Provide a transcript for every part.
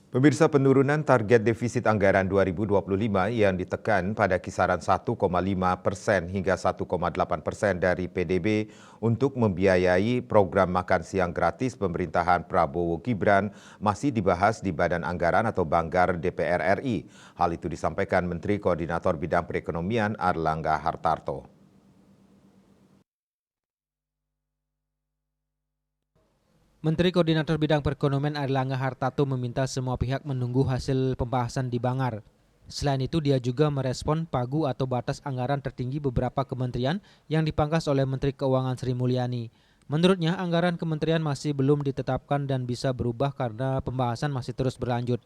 Pemirsa, penurunan target defisit anggaran 2025 yang ditekan pada kisaran 1,5% hingga 1,8% dari PDB untuk membiayai program makan siang gratis pemerintahan Prabowo Gibran masih dibahas di Badan Anggaran atau Banggar DPR RI. Hal itu disampaikan Menteri Koordinator Bidang Perekonomian Airlangga Hartarto. Menteri Koordinator Bidang Perekonomian Airlangga Hartarto meminta semua pihak menunggu hasil pembahasan di Banggar. Selain itu, dia juga merespon pagu atau batas anggaran tertinggi beberapa kementerian yang dipangkas oleh Menteri Keuangan Sri Mulyani. Menurutnya, anggaran kementerian masih belum ditetapkan dan bisa berubah karena pembahasan masih terus berlanjut.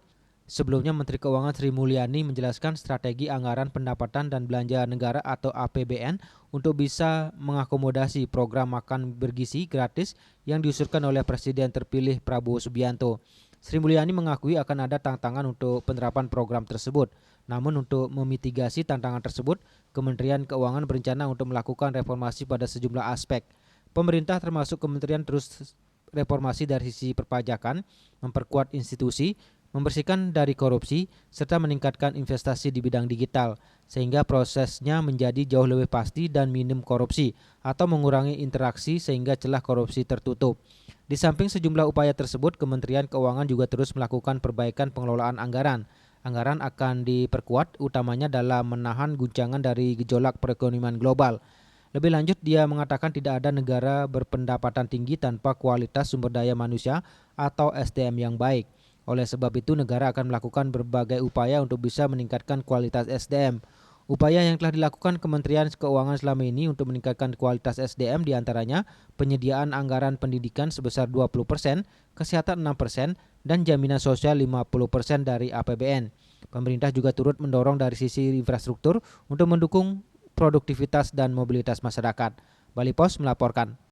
Sebelumnya, Menteri Keuangan Sri Mulyani menjelaskan strategi anggaran pendapatan dan belanja negara atau APBN untuk bisa mengakomodasi program makan bergizi gratis yang diusulkan oleh Presiden terpilih Prabowo Subianto. Sri Mulyani mengakui akan ada tantangan untuk penerapan program tersebut. Namun untuk memitigasi tantangan tersebut, Kementerian Keuangan berencana untuk melakukan reformasi pada sejumlah aspek. Pemerintah termasuk kementerian terus reformasi dari sisi perpajakan, memperkuat institusi, membersihkan dari korupsi, serta meningkatkan investasi di bidang digital, sehingga prosesnya menjadi jauh lebih pasti dan minim korupsi, atau mengurangi interaksi sehingga celah korupsi tertutup. Di samping sejumlah upaya tersebut, Kementerian Keuangan juga terus melakukan perbaikan pengelolaan anggaran. Anggaran akan diperkuat utamanya dalam menahan guncangan dari gejolak perekonomian global. Lebih lanjut, dia mengatakan tidak ada negara berpendapatan tinggi tanpa kualitas sumber daya manusia atau SDM yang baik. Oleh sebab itu, negara akan melakukan berbagai upaya untuk bisa meningkatkan kualitas SDM. Upaya yang telah dilakukan Kementerian Keuangan selama ini untuk meningkatkan kualitas SDM diantaranya penyediaan anggaran pendidikan sebesar 20%, kesehatan 6%, dan jaminan sosial 50% dari APBN. Pemerintah juga turut mendorong dari sisi infrastruktur untuk mendukung produktivitas dan mobilitas masyarakat. Bali Pos melaporkan.